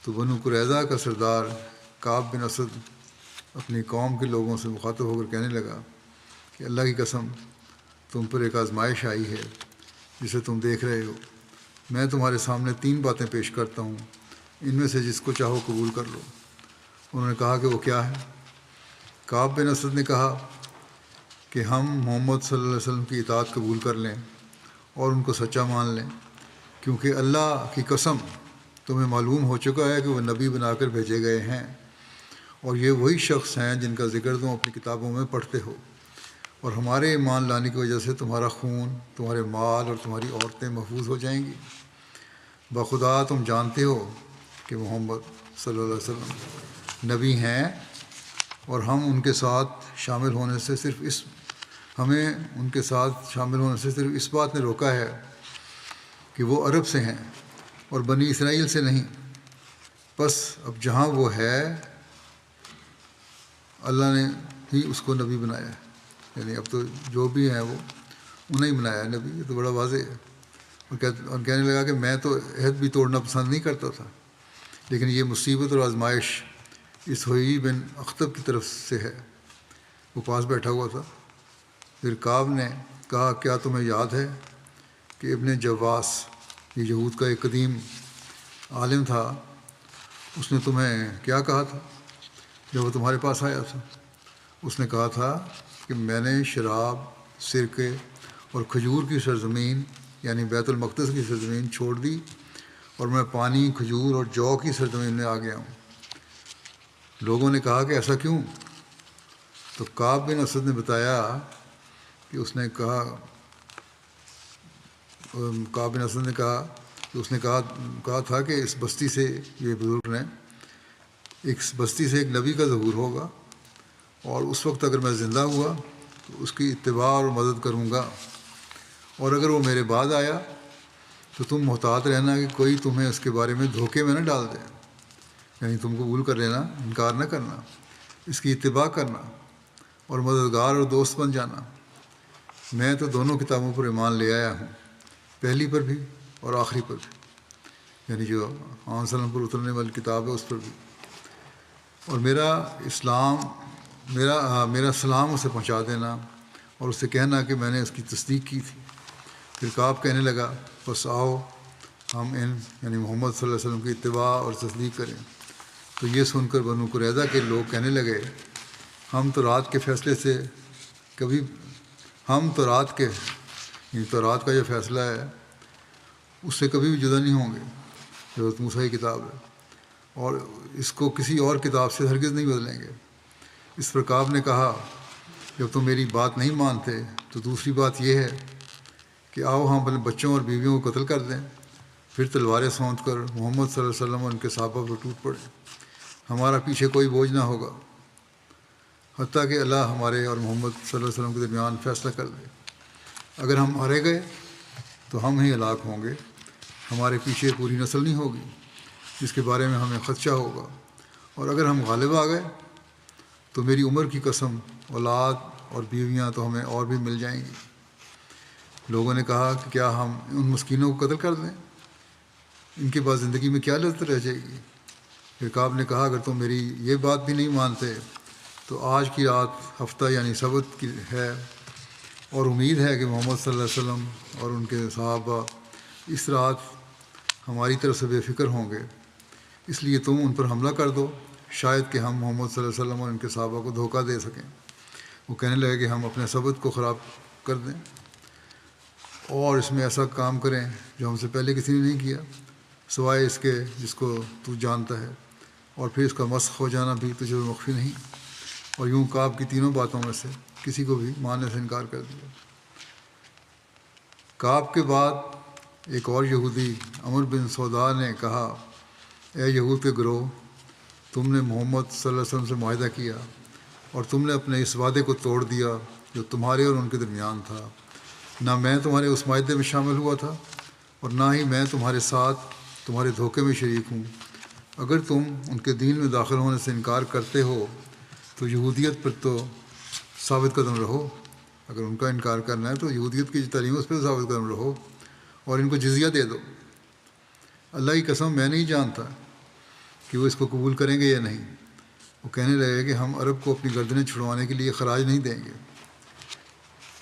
تو بنو قریظہ کا سردار کعب بن اسد اپنی قوم کے لوگوں سے مخاطب ہو کر کہنے لگا کہ اللہ کی قسم تم پر ایک آزمائش آئی ہے جسے تم دیکھ رہے ہو۔ میں تمہارے سامنے 3 باتیں پیش کرتا ہوں، ان میں سے جس کو چاہو قبول کر لو۔ انہوں نے کہا کہ وہ کیا ہے؟ کعب بن اسد نے کہا کہ ہم محمد صلی اللہ علیہ وسلم کی اطاعت قبول کر لیں اور ان کو سچا مان لیں، کیونکہ اللہ کی قسم تمہیں معلوم ہو چکا ہے کہ وہ نبی بنا کر بھیجے گئے ہیں، اور یہ وہی شخص ہیں جن کا ذکر تم اپنی کتابوں میں پڑھتے ہو، اور ہمارے ایمان لانے کی وجہ سے تمہارا خون، تمہارے مال اور تمہاری عورتیں محفوظ ہو جائیں گی۔ بخدا تم جانتے ہو کہ محمد صلی اللہ علیہ وسلم نبی ہیں، اور ہم ان کے ساتھ شامل ہونے سے صرف اس بات نے روکا ہے کہ وہ عرب سے ہیں اور بنی اسرائیل سے نہیں۔ بس اب جہاں وہ ہے اللہ نے ہی اس کو نبی بنایا ہے، یعنی اب تو جو بھی ہیں وہ انہیں ہی بنایا ہے نبی۔ یہ تو بڑا واضح ہے۔ اور کہنے لگا کہ میں تو عہد بھی توڑنا پسند نہیں کرتا تھا، لیکن یہ مصیبت اور آزمائش اس حیی بن اخطب کی طرف سے ہے۔ وہ پاس بیٹھا ہوا تھا۔ پھر کعب نے کہا کیا تمہیں یاد ہے کہ ابن جواس یہ یہود کا ایک قدیم عالم تھا، اس نے تمہیں کیا کہا تھا جب وہ تمہارے پاس آیا تھا؟ اس نے کہا تھا کہ میں نے شراب، سرکے اور کھجور کی سرزمین یعنی بیت المقدس کی سرزمین چھوڑ دی اور میں پانی، کھجور اور جو کی سرزمین میں آ گیا ہوں۔ لوگوں نے کہا کہ ایسا کیوں؟ تو کعب بن اسد نے بتایا کہ کعب بن اسد نے کہا کہ اس نے کہا تھا کہ اس بستی سے، یہ بزرگ نے، اس بستی سے ایک نبی کا ظہور ہوگا، اور اس وقت اگر میں زندہ ہوا تو اس کی اتباع اور مدد کروں گا، اور اگر وہ میرے بعد آیا تو تم محتاط رہنا کہ کوئی تمہیں اس کے بارے میں دھوکے میں نہ ڈال دے، یعنی تم قبول کر لینا، انکار نہ کرنا، اس کی اتباع کرنا اور مددگار اور دوست بن جانا۔ میں تو دونوں کتابوں پر ایمان لے آیا ہوں، پہلی پر بھی اور آخری پر بھی، یعنی جو آن وسلم پر اترنے والی کتاب ہے اس پر بھی، اور میرا سلام اسے پہنچا دینا اور اسے کہنا کہ میں نے اس کی تصدیق کی تھی۔ پھر کعب کہنے لگا بس آؤ ہم یعنی محمد صلی اللہ علیہ وسلم کی اتباع اور تصدیق کریں۔ تو یہ سن کر بنو قریظہ کے لوگ کہنے لگے ہم تو رات کے فیصلے سے یعنی تو رات کا جو فیصلہ ہے اس سے کبھی بھی جدا نہیں ہوں گے، جو حضرت موسیٰ کی کتاب ہے، اور اس کو کسی اور کتاب سے ہرگز نہیں بدلیں گے۔ اس پر کعب نے کہا جب تم میری بات نہیں مانتے تو دوسری بات یہ ہے کہ آؤ ہم اپنے بچوں اور بیویوں کو قتل کر دیں، پھر تلواریں سونت کر محمد صلی اللہ علیہ وسلم اور ان کے صحابہ پر ٹوٹ پڑے، ہمارا پیچھے کوئی بوجھ نہ ہوگا حتیٰ کہ اللہ ہمارے اور محمد صلی اللہ علیہ وسلم کے درمیان فیصلہ کر دے۔ اگر ہم ہارے گئے تو ہم ہی ہلاک ہوں گے، ہمارے پیچھے پوری نسل نہیں ہوگی جس کے بارے میں ہمیں خدشہ ہوگا، اور اگر ہم غالب آ گئے تو میری عمر کی قسم اولاد اور بیویاں تو ہمیں اور بھی مل جائیں گی۔ لوگوں نے کہا کہ کیا ہم ان مسکینوں کو قتل کر دیں؟ ان کے بعد زندگی میں کیا لذت رہ جائے گی؟ پھر کعب نے کہا اگر تم میری یہ بات بھی نہیں مانتے تو آج کی رات ہفتہ یعنی سبت کی ہے، اور امید ہے کہ محمد صلی اللہ علیہ وسلم اور ان کے صحابہ اس رات ہماری طرف سے بے فکر ہوں گے، اس لیے تم ان پر حملہ کر دو، شاید کہ ہم محمد صلی اللہ علیہ وسلم اور ان کے صحابہ کو دھوکہ دے سکیں۔ وہ کہنے لگے کہ ہم اپنے سبت کو خراب کر دیں اور اس میں ایسا کام کریں جو ہم سے پہلے کسی نے نہیں کیا سوائے اس کے جس کو تو جانتا ہے، اور پھر اس کا مسخ ہو جانا بھی تجھے مخفی نہیں۔ اور یوں کعب کی تینوں باتوں میں سے کسی کو بھی ماننے سے انکار کر دیا۔ کعب کے بعد ایک اور یہودی عمر بن سودا نے کہا اے یہود کے گروہ، تم نے محمد صلی اللہ علیہ وسلم سے معاہدہ کیا اور تم نے اپنے اس وعدے کو توڑ دیا جو تمہارے اور ان کے درمیان تھا۔ نہ میں تمہارے اس معاہدے میں شامل ہوا تھا اور نہ ہی میں تمہارے ساتھ تمہارے دھوکے میں شریک ہوں۔ اگر تم ان کے دین میں داخل ہونے سے انکار کرتے ہو تو یہودیت پر تو ثابت قدم رہو، اگر ان کا انکار کرنا ہے تو یہودیت کی جو تعلیم ہے اس پہ ثابت قدم رہو اور ان کو جزیہ دے دو۔ اللہ کی قسم میں نہیں جانتا کہ وہ اس کو قبول کریں گے یا نہیں۔ وہ کہنے لگے کہ ہم عرب کو اپنی گردنیں چھڑوانے کے لیے خراج نہیں دیں گے،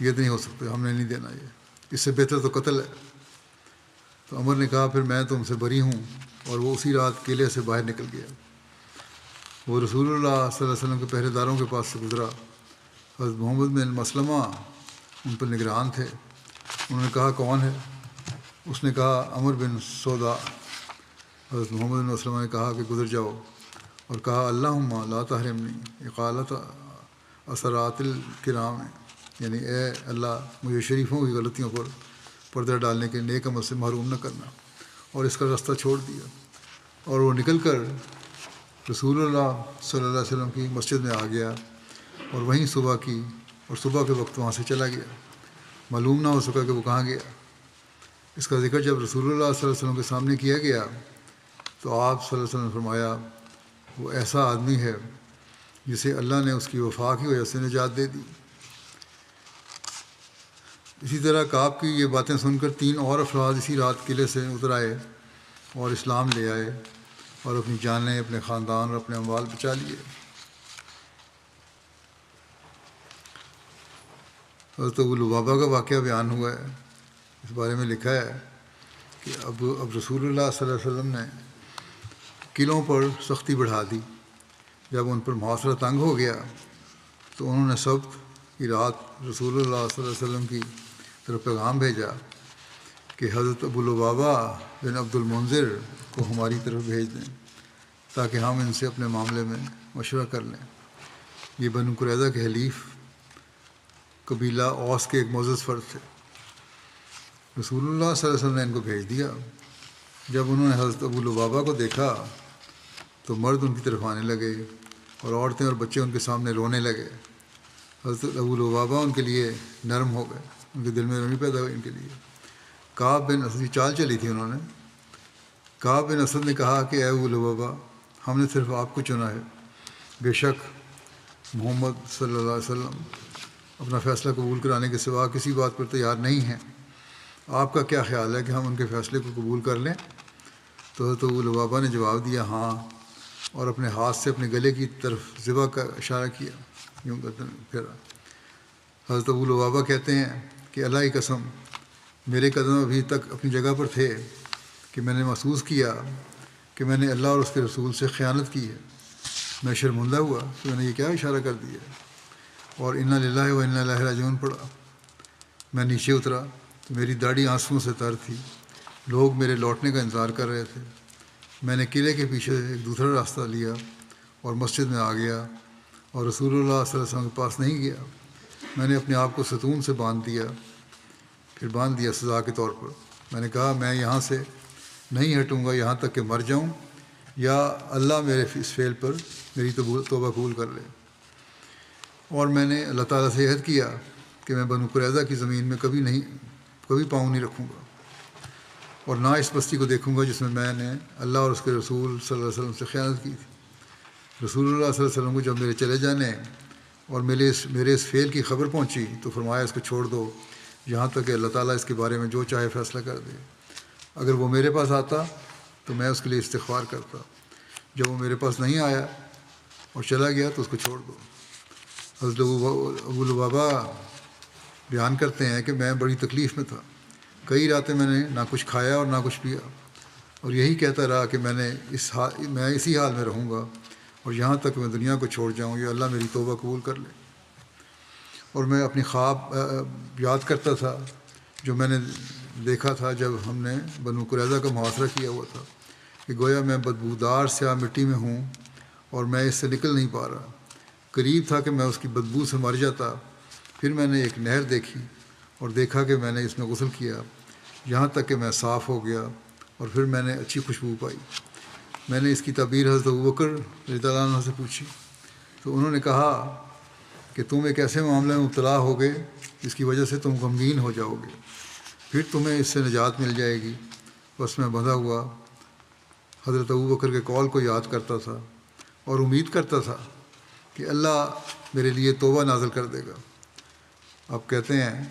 یہ نہیں ہو سکتا، ہم نے نہیں دینا، یہ اس سے بہتر تو قتل ہے۔ تو عمر نے کہا پھر میں تم سے بری ہوں، اور وہ اسی رات قلعے سے باہر نکل گیا۔ وہ رسول اللہ صلی اللہ علیہ وسلم کے پہرے داروں کے پاس سے گزرا، حضرت محمد بن مسلمہ ان پر نگران تھے۔ انہوں نے کہا کون ہے؟ اس نے کہا عمر بن سودا۔ حضرت محمد بن مسلمہ نے کہا کہ گزر جاؤ، اور کہا اللہم لا تحرمنی اقالت اثرات الکرام، یعنی اے اللہ مجھے شریفوں کی غلطیوں پر پردہ ڈالنے کے نیک عمل سے محروم نہ کرنا، اور اس کا راستہ چھوڑ دیا۔ اور وہ نکل کر رسول اللہ صلی اللہ علیہ وسلم کی مسجد میں آ گیا اور وہیں صبح کی، اور صبح کے وقت وہاں سے چلا گیا، معلوم نہ ہو سکا کہ وہ کہاں گیا۔ اس کا ذکر جب رسول اللہ صلی اللہ علیہ وسلم کے سامنے کیا گیا تو آپ صلی اللہ علیہ وسلم نے فرمایا وہ ایسا آدمی ہے جسے اللہ نے اس کی وفا کی وجہ سے نجات دے دی۔ اسی طرح کعب کی یہ باتیں سن کر 3 اور افراد اسی رات قلعے سے اتر آئے اور اسلام لے آئے اور اپنی جانیں، اپنے خاندان اور اپنے اموال بچا لیے۔ حضرت ابو لبابہ کا واقعہ بیان ہوا ہے، اس بارے میں لکھا ہے کہ اب رسول اللہ صلی اللہ علیہ وسلم نے قلعوں پر سختی بڑھا دی. جب ان پر محاصرہ تنگ ہو گیا تو انہوں نے سبت کی رات رسول اللہ صلی اللہ علیہ وسلم کی طرف پیغام بھیجا کہ حضرت ابو لبابہ بن عبد المنذر کو ہماری طرف بھیج دیں تاکہ ہم ان سے اپنے معاملے میں مشورہ کر لیں. یہ بنو قریظہ کے حلیف قبیلہ اوس کے ایک معزز فرد تھے. رسول اللہ صلی اللہ علیہ وسلم نے ان کو بھیج دیا. جب انہوں نے حضرت ابو لبابہ کو دیکھا تو مرد ان کی طرف آنے لگے اور عورتیں اور بچے ان کے سامنے رونے لگے. حضرت ابو لبابہ ان کے لیے نرم ہو گئے، ان کے دل میں نرمی پیدا ہوئی ان کے لیے. کعب بن اسد کی چال چلی تھی انہوں نے. کعب بن اسد نے کہا کہ اے ابو لبابہ، ہم نے صرف آپ کو چنا ہے. بے شک محمد صلی اللہ علیہ وسلم اپنا فیصلہ قبول کرانے کے سوا کسی بات پر تیار نہیں ہیں. آپ کا کیا خیال ہے کہ ہم ان کے فیصلے کو قبول کر لیں؟ تو حضرت ابو لبابہ نے جواب دیا ہاں، اور اپنے ہاتھ سے اپنے گلے کی طرف ذبح کا اشارہ کیا، یوں پھیرا. حضرت ابو لبابہ کہتے ہیں کہ اللہ کی قسم، میرے قدم ابھی تک اپنی جگہ پر تھے کہ میں نے محسوس کیا کہ میں نے اللہ اور اس کے رسول سے خیانت کی ہے. میں شرمندہ ہوا کہ میں نے یہ کیا اشارہ کر دیا، اور انا للہ و انا الیہ راجعون پڑھا. میں نیچے اترا تو میری داڑھی آنسوؤں سے تر تھی. لوگ میرے لوٹنے کا انتظار کر رہے تھے. میں نے قلعے کے پیچھے ایک دوسرا راستہ لیا اور مسجد میں آ گیا اور رسول اللہ صلی اللہ علیہ وسلم کے پاس نہیں گیا. میں نے اپنے آپ کو ستون سے باندھ دیا سزا کے طور پر. میں نے کہا میں یہاں سے نہیں ہٹوں گا یہاں تک کہ مر جاؤں یا اللہ میرے اس فعل پر میری توبہ قبول کر لے. اور میں نے اللہ تعالیٰ سے عہد کیا کہ میں بنو قریظہ کی زمین میں کبھی پاؤں نہیں رکھوں گا اور نہ اس بستی کو دیکھوں گا جس میں نے اللہ اور اس کے رسول صلی اللہ علیہ وسلم سے خیانت کی تھی. رسول اللہ صلی اللہ علیہ وسلم کو جب میرے چلے جانے اور میرے اس فعل کی خبر پہنچی تو فرمایا اس کو چھوڑ دو یہاں تک کہ اللہ تعالیٰ اس کے بارے میں جو چاہے فیصلہ کر دے. اگر وہ میرے پاس آتا تو میں اس کے لیے استغفار کرتا. جب وہ میرے پاس نہیں آیا اور چلا گیا تو اس کو چھوڑ دو. حضرت ابو لبابہ بیان کرتے ہیں کہ میں بڑی تکلیف میں تھا. کئی راتیں میں نے نہ کچھ کھایا اور نہ کچھ پیا اور یہی کہتا رہا کہ میں اسی حال میں رہوں گا اور یہاں تک کہ میں دنیا کو چھوڑ جاؤں یا اللہ میری توبہ قبول کر لے. اور میں اپنی خواب یاد کرتا تھا جو میں نے دیکھا تھا جب ہم نے بنو قریظہ کا محاصرہ کیا ہوا تھا کہ گویا میں بدبودار سیاہ مٹی میں ہوں اور میں اس سے نکل نہیں پا رہا. قریب تھا کہ میں اس کی بدبو سے مر جاتا. پھر میں نے ایک نہر دیکھی اور دیکھا کہ میں نے اس میں غسل کیا یہاں تک کہ میں صاف ہو گیا اور پھر میں نے اچھی خوشبو پائی. میں نے اس کی تعبیر حضرت ابوبکر رضی اللہ عنہ سے پوچھی تو انہوں نے کہا کہ تم ایک ایسے معاملے میں مبتلا ہو گے جس کی وجہ سے تم غمگین ہو جاؤ گے، پھر تمہیں اس سے نجات مل جائے گی. بس میں بندھا ہوا حضرت ابوبکر کے قول کو یاد کرتا تھا اور امید کرتا تھا کہ اللہ میرے لیے توبہ نازل کر دے گا. اب کہتے ہیں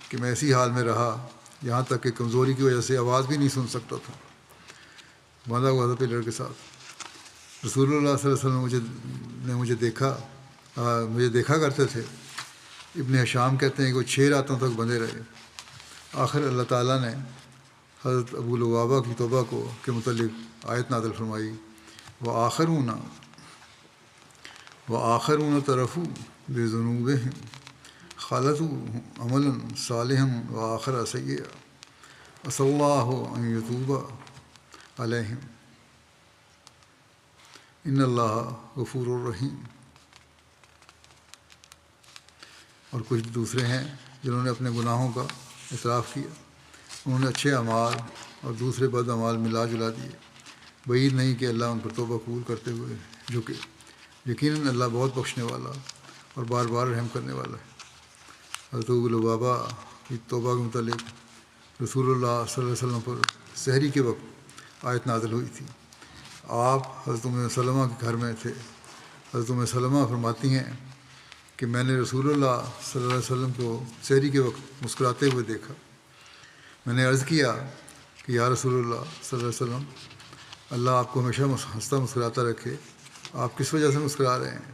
کہ میں اسی حال میں رہا یہاں تک کہ کمزوری کی وجہ سے آواز بھی نہیں سن سکتا تھا. باندھا ہوا تھا پلر کے ساتھ. رسول اللہ صلی اللہ علیہ وسلم نے مجھے دیکھا کرتے تھے. ابن ہشام کہتے ہیں کہ وہ 6 راتوں تک بندھے رہے. آخر اللہ تعالیٰ نے حضرت ابو لبابہ کی توبہ کے متعلق آیت نازل فرمائی وآخرون طرفوا بذنوبہم خلطوا عملا صالحا وآخر سیئا عسى اللہ ان یتوب علیہم ان اللہ غفور الرحیم. اور کچھ دوسرے ہیں جنہوں نے اپنے گناہوں کا اعتراف کیا. انہوں نے اچھے اعمال اور دوسرے بد اعمال ملا جلا دیے. بعید نہیں کہ اللہ ان پر توبہ قبول کرتے ہوئے جھکے. یقیناً اللہ بہت بخشنے والا اور بار بار رحم کرنے والا ہے. حضرت ابو لبابہ کی توبہ کے متعلق رسول اللہ صلی اللہ علیہ وسلم پر سحری کے وقت آیت نازل ہوئی تھی. آپ حضرت ام سلمہ کے گھر میں تھے. حضرت ام سلمہ فرماتی ہیں کہ میں نے رسول اللہ صلی اللہ علیہ وسلم کو سحری کے وقت مسکراتے ہوئے دیکھا. میں نے عرض کیا کہ یا رسول اللہ صلی اللہ علیہ وسلم، اللہ آپ کو ہمیشہ ہنستا مسکراتا رکھے، آپ کس وجہ سے مسکرا رہے ہیں؟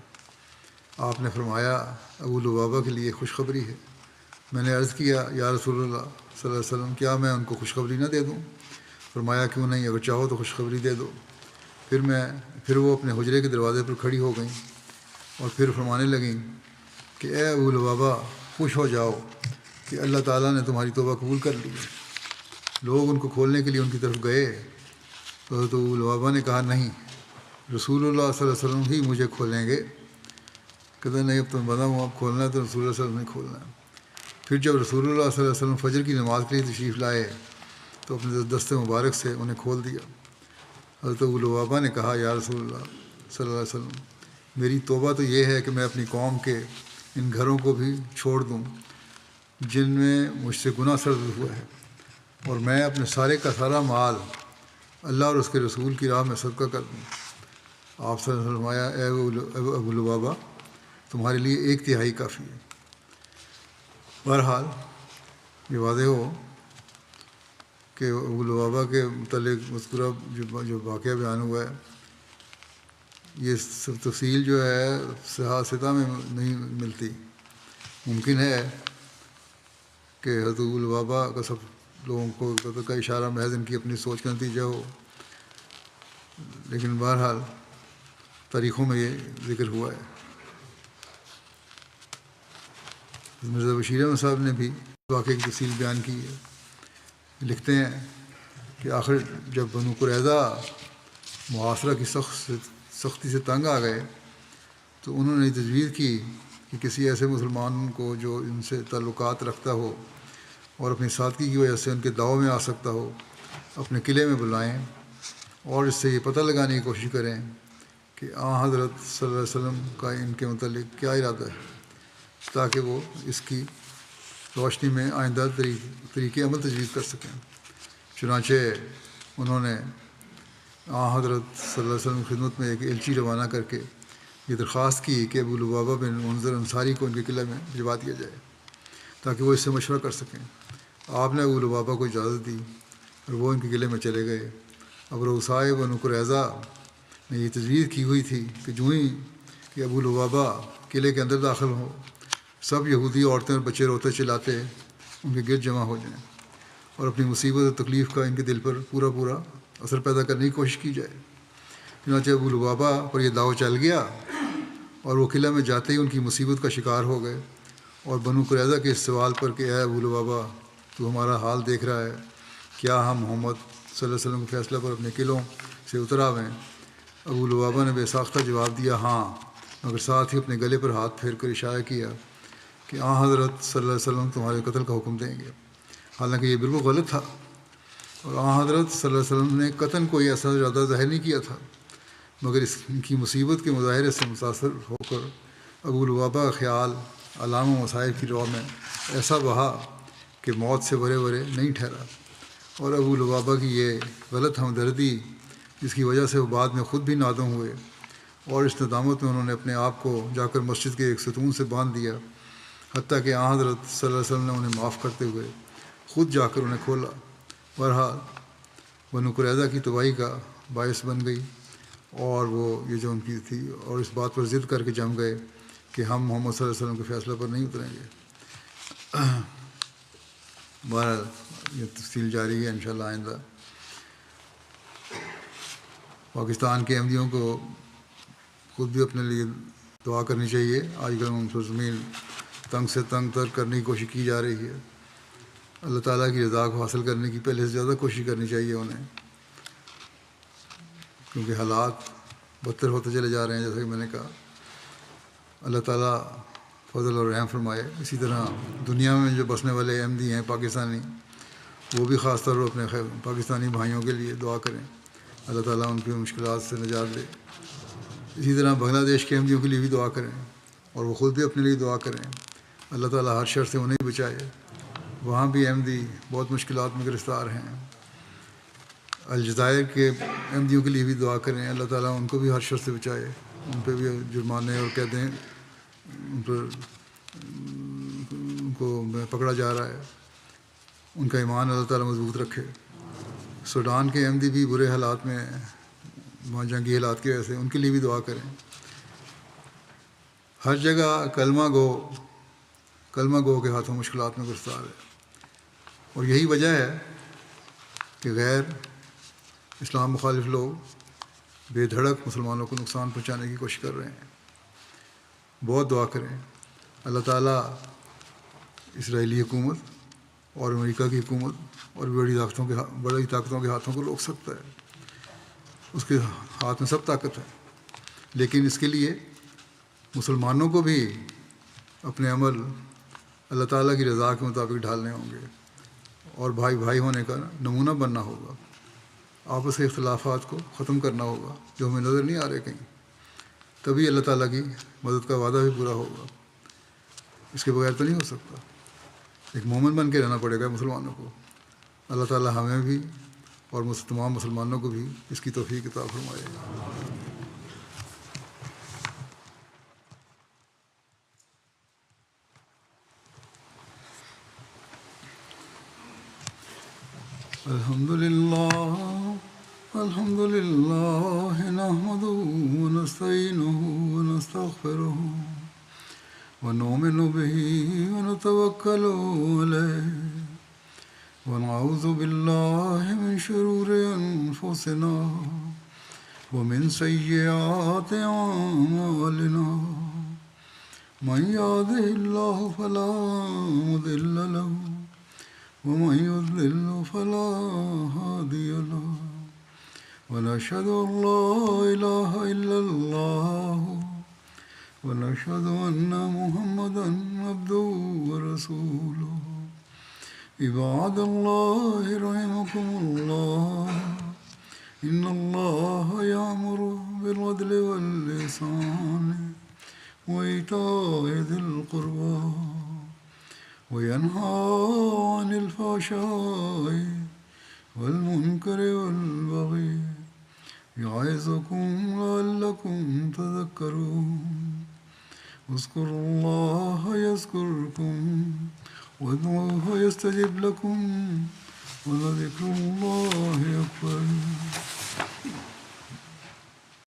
آپ نے فرمایا ابو لبابہ کے لیے خوشخبری ہے. میں نے عرض کیا یا رسول اللہ صلی اللہ علیہ وسلم، کیا میں ان کو خوشخبری نہ دے دوں؟ فرمایا کیوں نہیں، اگر چاہو تو خوشخبری دے دو۔ پھر وہ اپنے حجرے کے دروازے پر کھڑی ہو گئیں اور پھر فرمانے لگیں کہ اے ابو لبابہ خوش ہو جاؤ کہ اللہ تعالیٰ نے تمہاری توبہ قبول کر لی۔ لوگ ان کو کھولنے کے لیے ان کی طرف گئے تو حضرت ابو لبابہ نے کہا نہیں، رسول اللہ صلی اللہ علیہ وسلم ہی مجھے کھولیں گے۔ کہتے نہیں، اب تم بندہ ہوں، اب کھولنا ہے تو رسول اللہ صلی اللہ علیہ وسلم نے کھولنا ہے۔ پھر جب رسول اللہ صلی اللہ علیہ وسلم فجر کی نماز کے لیے تشریف لائے تو اپنے دست مبارک سے انہیں کھول دیا۔ حضرت ابو لبابہ نے کہا یا رسول اللہ صلی اللہ علیہ وسلم، میری توبہ تو یہ ہے کہ میں اپنی قوم کے ان گھروں کو بھی چھوڑ دوں جن میں مجھ سے گناہ سرزد ہوا ہے، اور میں اپنے سارے کا سارا مال اللہ اور اس کے رسول کی راہ میں صدقہ کر دوں۔ آپ صلی اللہ علیہ وسلم فرمایا اے ابو لبابہ تمہارے لیے 1/3 کافی ہے۔ بہرحال یہ واضح ہو کہ ابو لبابہ کے متعلق مذکورہ جو واقعہ بیان ہوا ہے، یہ سب تفصیل جو ہے صحاح میں نہیں ملتی۔ ممکن ہے کہ حضرت ابو لبابہ کا سب لوگوں کو قتل کا اشارہ محض ان کی اپنی سوچ کا نتیجہ ہو، لیکن بہرحال تاریخوں میں یہ ذکر ہوا ہے۔ مرزا بشیر احمد صاحب نے بھی واقعے کی تفصیل بیان کی ہے۔ لکھتے ہیں کہ آخر جب بنو قریظہ محاصرہ کی سختی سے تنگ آ گئے تو انہوں نے تجویز کی کہ کسی ایسے مسلمان کو جو ان سے تعلقات رکھتا ہو اور اپنی سادگی کی وجہ سے ان کے داؤ میں آ سکتا ہو اپنے قلعے میں بلائیں اور اس سے یہ پتہ لگانے کی کوشش کریں کہ حضرت صلی اللہ علیہ وسلم کا ان کے متعلق کیا ارادہ ہے، تاکہ وہ اس کی روشنی میں آئندہ طریقے عمل تجویز کر سکیں۔ چنانچہ انہوں نے حضرت صلی اللہ علیہ وسلم کی خدمت میں ایک ایلچی روانہ کر کے یہ درخواست کی کہ ابو لبابہ بن منذر انصاری کو ان کے قلعے میں بھجوا دیا جائے تاکہ وہ اس سے مشورہ کر سکیں۔ آپ نے ابو لبابہ کو اجازت دی اور وہ ان کے قلعے میں چلے گئے۔ اب رؤسائے بنو قریظہ نے یہ تجویز کی ہوئی تھی کہ جو ہی کہ ابو لبابہ قلعے کے اندر داخل ہو، سب یہودی عورتیں اور بچے روتے چلاتے ان کے گرد جمع ہو جائیں اور اپنی مصیبت اور تکلیف کا ان کے دل پر پورا اثر پیدا کرنے کی کوشش کی جائے۔ چنانچہ ابو لبابہ پر یہ دعویٰ چل گیا اور وہ قلعہ میں جاتے ہی ان کی مصیبت کا شکار ہو گئے، اور بنو قریظہ کے اس سوال پر کہ اے ابو لبابہ تو ہمارا حال دیکھ رہا ہے، کیا ہم محمد صلی اللہ علیہ وسلم کے فیصلہ پر اپنے قلعوں سے اتر آویں؟ ابو لبابہ نے بے ساختہ جواب دیا ہاں، مگر ساتھ ہی اپنے گلے پر ہاتھ پھیر کر اشارہ کیا کہ حضرت صلی اللہ علیہ وسلم تمہارے قتل کا حکم دیں گے۔ حالانکہ یہ بالکل غلط تھا، اور حضرت صلی اللہ علیہ وسلم نے قطعاً کوئی ایسا ارادہ ظاہر نہیں کیا تھا، مگر اس کی مصیبت کے مظاہرے سے متاثر ہو کر ابو لبابہ کا خیال علام و مصائب کی راہ میں ایسا بہا کہ موت سے برے نہیں ٹھہرا، اور ابو لبابہ کی یہ غلط ہمدردی جس کی وجہ سے وہ بعد میں خود بھی نادم ہوئے، اور اس ندامت میں انہوں نے اپنے آپ کو جا کر مسجد کے ایک ستون سے باندھ دیا، حتیٰ کہ حضرت صلی اللہ علیہ وسلم نے انہیں معاف کرتے ہوئے خود جا کر انہیں کھولا۔ بہرحال بنو قریظہ کی تباہی کا باعث بن گئی، اور وہ یہ جو ان کی تھی، اور اس بات پر ضد کر کے جم گئے کہ ہم محمد صلی اللہ علیہ وسلم کے فیصلہ پر نہیں اتریں گے۔ بہرحال یہ تفصیل جاری ہے انشاءاللہ آئندہ۔ پاکستان کے احمدیوں کو خود بھی اپنے لیے دعا کرنی چاہیے۔ آج کل سرزمین تنگ سے تنگ تر کرنے کی کوشش کی جا رہی ہے۔ اللہ تعالیٰ کی رضا کو حاصل کرنے کی پہلے سے زیادہ کوشش کرنی چاہیے انہیں، کیونکہ حالات بدتر ہوتے چلے جا رہے ہیں۔ جیسا کہ میں نے کہا، اللہ تعالیٰ فضل اور رحم فرمائے۔ اسی طرح دنیا میں جو بسنے والے احمدی ہیں پاکستانی، وہ بھی خاص طور پر اپنے پاکستانی بھائیوں کے لیے دعا کریں، اللہ تعالیٰ ان کی مشکلات سے نجات دے۔ اسی طرح بنگلہ دیش کے احمدیوں کے لیے بھی دعا کریں، اور وہ خود بھی اپنے لیے دعا کریں، اللہ تعالیٰ ہر شر سے انہیں بچائے۔ وہاں بھی احمدی بہت مشکلات میں گرفتار ہیں۔ الجزائر کے احمدیوں کے لیے بھی دعا کریں، اللہ تعالیٰ ان کو بھی ہر شر سے بچائے۔ ان پہ بھی جرمانے اور قیدیں ان کو پکڑا جا رہا ہے، ان کا ایمان اللہ تعالیٰ مضبوط رکھے۔ سوڈان کے احمدی بھی برے حالات میں، وہاں جنگی حالات کی وجہ سے، ان کے لیے بھی دعا کریں۔ ہر جگہ کلمہ گو کے ہاتھوں مشکلات میں گرفتار ہے، اور یہی وجہ ہے کہ غیر اسلام مخالف لوگ بے دھڑک مسلمانوں کو نقصان پہنچانے کی کوشش کر رہے ہیں. بہت دعا کریں اللہ تعالیٰ اسرائیلی حکومت اور امریکہ کی حکومت اور بڑی طاقتوں کے ہاتھوں کو روک سکتا ہے. اس کے ہاتھ میں سب طاقت ہے، لیکن اس کے لیے مسلمانوں کو بھی اپنے عمل اللہ تعالیٰ کی رضا کے مطابق ڈھالنے ہوں گے اور بھائی بھائی ہونے کا نمونہ بننا ہوگا. آپس کے اختلافات کو ختم کرنا ہوگا جو ہمیں نظر نہیں آ رہے کہیں. تبھی اللہ تعالیٰ کی مدد کا وعدہ بھی پورا ہوگا. اس کے بغیر تو نہیں ہو سکتا. ایک مومن بن کے رہنا پڑے گا مسلمانوں کو. اللہ تعالیٰ ہمیں بھی اور تمام مسلمانوں کو بھی اس کی توفیق عطا فرمائے. الحمد للہ نحمده ونستعینه ونستغفره ونؤمن به ونتوکل علیہ ونعوذ باللہ من شرور انفسنا ومن سیئات اعمالنا من يهده الله فلا مضل له ومن يضلل فلا هادي له ونشهد أن لا إله إلا الله ونشهد أن محمدا عبده ورسوله. عباد الله رحمكم الله إن الله يأمر بالعدل والإحسان وإيتاء ذي القربى وينهى عن الفحشاء والمنكر والبغي يعظكم لعلكم تذكرون. اذكروا الله يذكركم وادعوه يستجب لكم ولذكر الله أكبر.